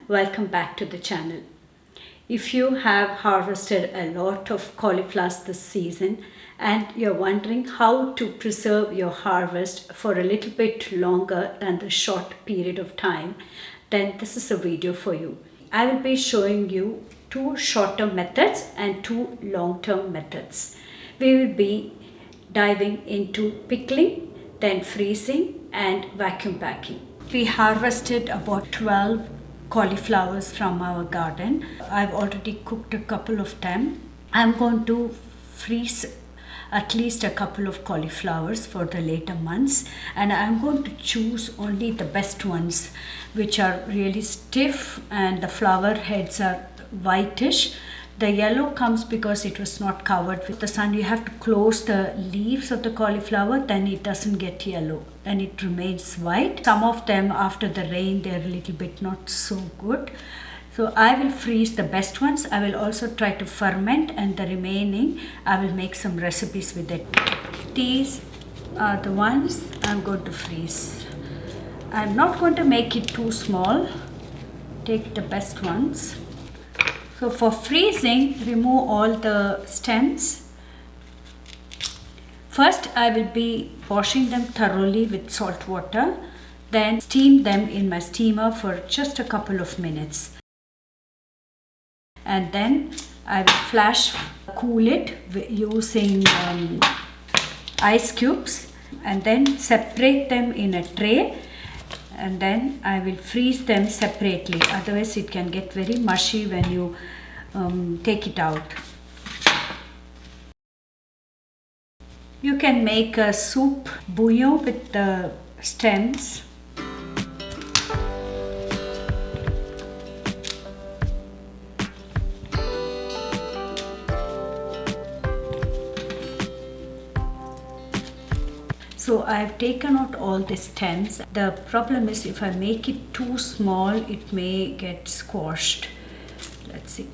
Welcome back to the channel. If you have harvested a lot of cauliflowers this season and you're wondering how to preserve your harvest for a little bit longer than the short period of time, then this is a video for you. I will be showing you two short-term methods and two long-term methods. We will be diving into pickling, then freezing and vacuum packing. We harvested about 12 cauliflowers from our garden. I've already cooked a couple of them. I'm going to freeze at least a couple of cauliflowers for the later months, and I'm going to choose only the best ones which are really stiff and the flower heads are whitish. The yellow comes because it was not covered with the sun. You have to close the leaves of the cauliflower, then it doesn't get yellow and it remains white. Some of them after the rain, they're a little bit not so good. So I will freeze the best ones. I will also try to ferment, and the remaining I will make some recipes with it. These are the ones I'm going to freeze. I'm not going to make it too small. Take the best ones. So for freezing, remove all the stems. First, I will be washing them thoroughly with salt water, then steam them in my steamer for just a couple of minutes. And then I will flash cool it using ice cubes, and then separate them in a tray. And then I will freeze them separately, otherwise it can get very mushy when you take it out. You can make a soup bouillon with the stems. So I have taken out all the stems. The problem is if I make it too small, it may get squashed. Let's see.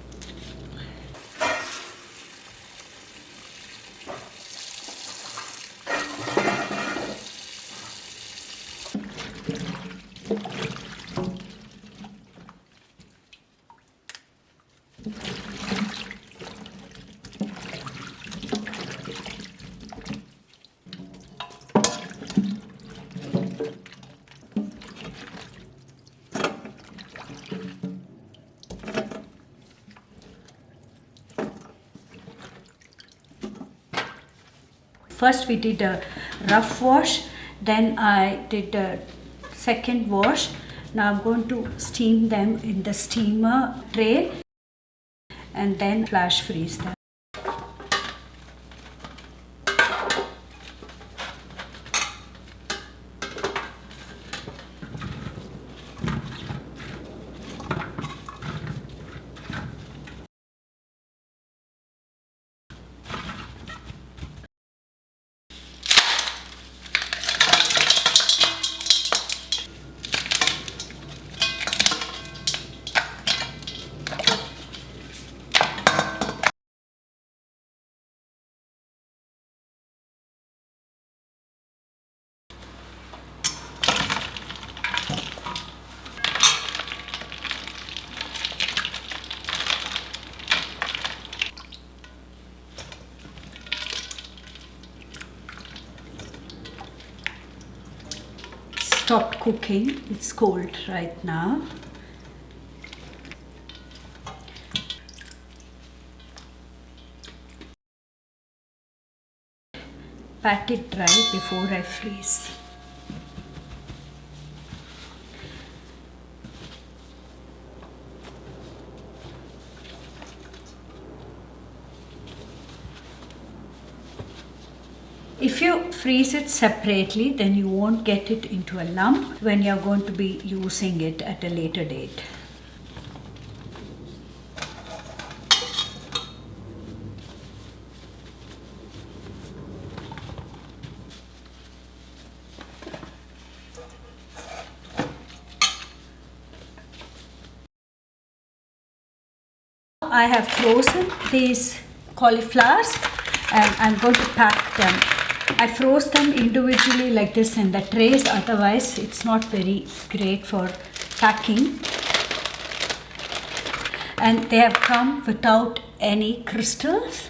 First we did a rough wash, then I did a second wash. Now I'm going to steam them in the steamer tray and then flash freeze them. Stopped cooking, it's cold right now. Pat it dry before I freeze. If you freeze it separately, then you won't get it into a lump when you're going to be using it at a later date. I have frozen these cauliflowers and I'm going to pack them. I froze them individually like this in the trays, otherwise it's not very great for packing. and they have come without any crystals.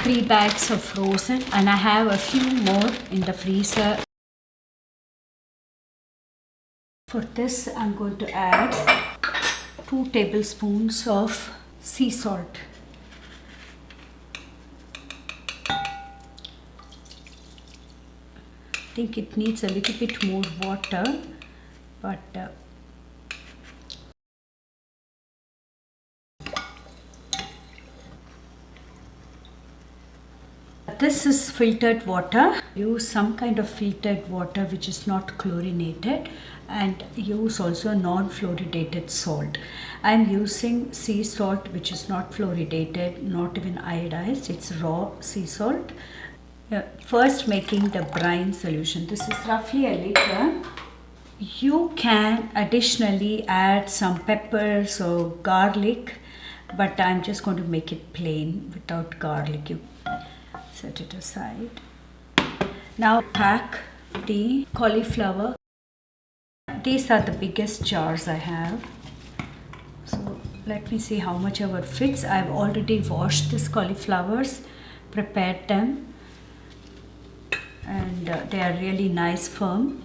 Three bags of frozen, and I have a few more in the freezer. For this, I'm going to add 2 tablespoons of sea salt. I think it needs a little bit more water, but this is filtered water. Use some kind of filtered water which is not chlorinated, and use also non-fluoridated salt. I am using sea salt which is not fluoridated, not even iodized. It's raw sea salt. First, making the brine solution. This is roughly a liter. You can additionally add some peppers or garlic, but I'm just going to make it plain without garlic. You set it aside. Now pack the cauliflower. These are the biggest jars I have. So let me see how much ever fits. I've already washed these cauliflowers, prepared them, and they are really nice, firm.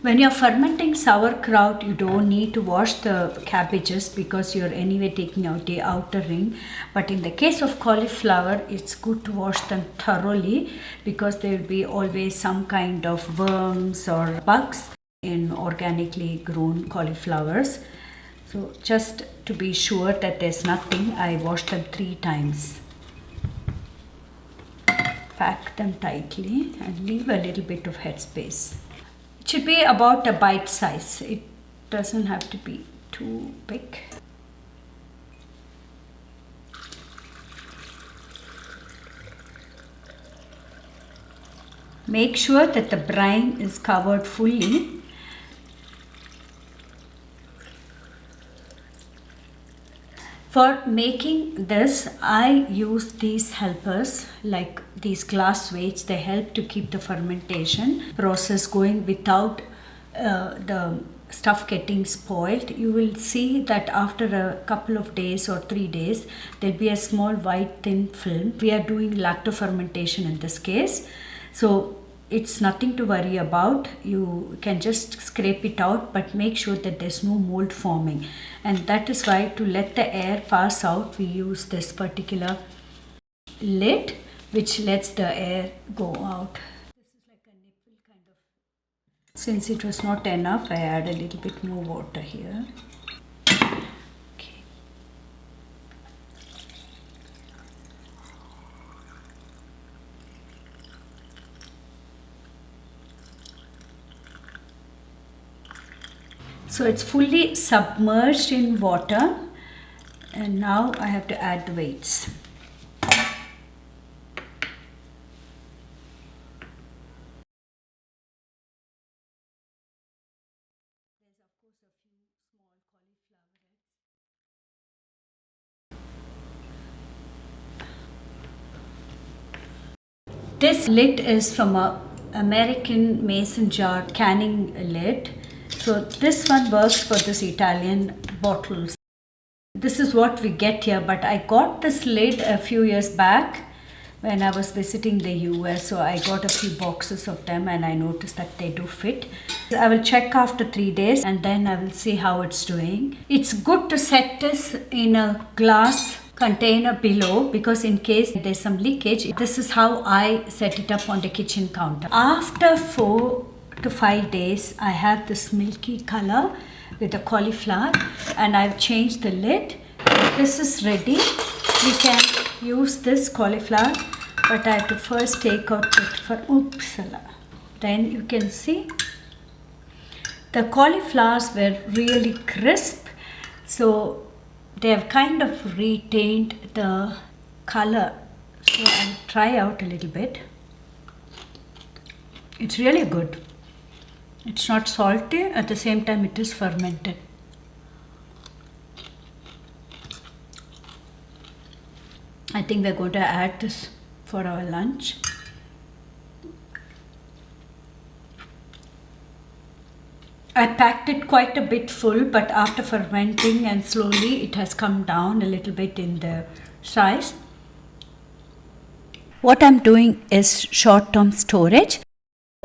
When you're fermenting sauerkraut, you don't need to wash the cabbages because you're anyway taking out the outer ring. But in the case of cauliflower, it's good to wash them thoroughly because there will be always some kind of worms or bugs in organically grown cauliflowers. So just to be sure that there's nothing, I wash them 3 times. Pack them tightly and leave a little bit of headspace. It should be about a bite size. It doesn't have to be too big. Make sure that the brine is covered fully. For making this, I use these helpers like these glass weights. They help to keep the fermentation process going without the stuff getting spoiled. You will see that after a couple of days or 3 days, there'll be a small white thin film. We are doing lacto-fermentation in this case. So it's nothing to worry about. You can just scrape it out, but make sure that there's no mold forming. And that is why, to let the air pass out, we use this particular lid which lets the air go out. This is like a nipple kind of. Since it was not enough, I add a little bit more water here. So it's fully submerged in water, and now I have to add the weights. This lid is from a American mason jar canning lid. So this one works for this Italian bottles. This is what we get here, but I got this lid a few years back when I was visiting the US. So I got a few boxes of them and I noticed that they do fit. I will check after 3 days and then I will see how it's doing. It's good to set this in a glass container below, because in case there's some leakage, this is how I set it up on the kitchen counter. After 4 to 5 days, I have this milky color with the cauliflower, and I've changed the lid. This is ready. We can use this cauliflower, but I have to first take out it for Then you can see the cauliflowers were really crisp, so they have kind of retained the color. So I'll try out a little bit. It's really good. It's not salty, at the same time it is fermented. I think we're going to add this for our lunch. I packed it quite a bit full, but after fermenting and slowly it has come down a little bit in the size. What I'm doing is short-term storage.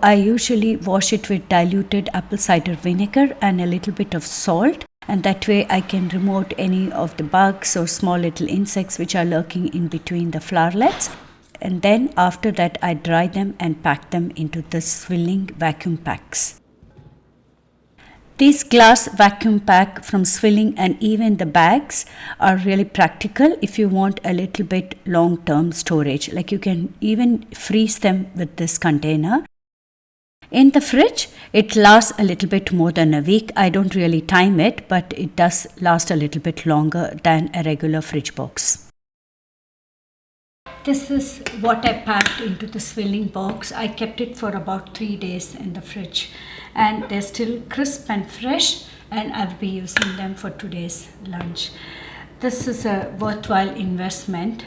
I usually wash it with diluted apple cider vinegar and a little bit of salt, and that way I can remove any of the bugs or small little insects which are lurking in between the flowerets. And then after that I dry them and pack them into the Swilling vacuum packs. These glass vacuum pack from Swilling and even the bags are really practical if you want a little bit long-term storage. Like you can even freeze them with this container. In the fridge, it lasts a little bit more than a week. I don't really time it, but it does last a little bit longer than a regular fridge box. This is what I packed into the Swilling box. I kept it for about 3 days in the fridge, and they're still crisp and fresh, and I'll be using them for today's lunch. This is a worthwhile investment,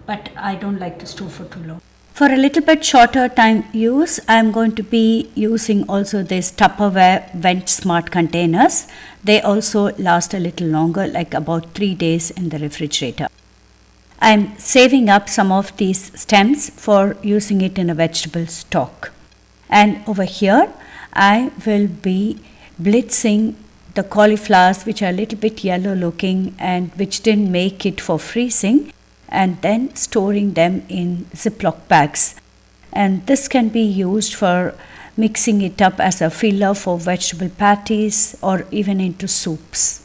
but I don't like to store for too long. For a little bit shorter time use, I'm going to be using also these Tupperware Vent Smart containers. They also last a little longer, like about 3 days in the refrigerator. I'm saving up some of these stems for using it in a vegetable stock. And over here, I will be blitzing the cauliflowers which are a little bit yellow looking and which didn't make it for freezing, and then storing them in Ziploc bags. And this can be used for mixing it up as a filler for vegetable patties or even into soups.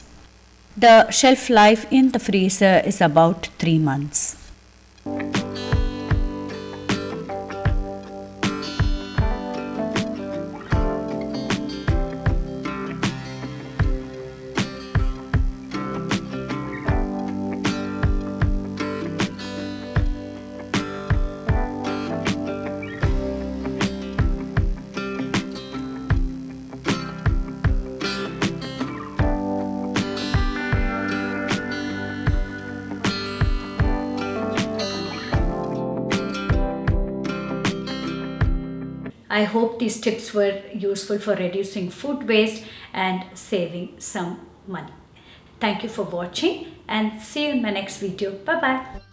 The shelf life in the freezer is about 3 months. I hope these tips were useful for reducing food waste and saving some money. Thank you for watching and see you in my next video. Bye bye.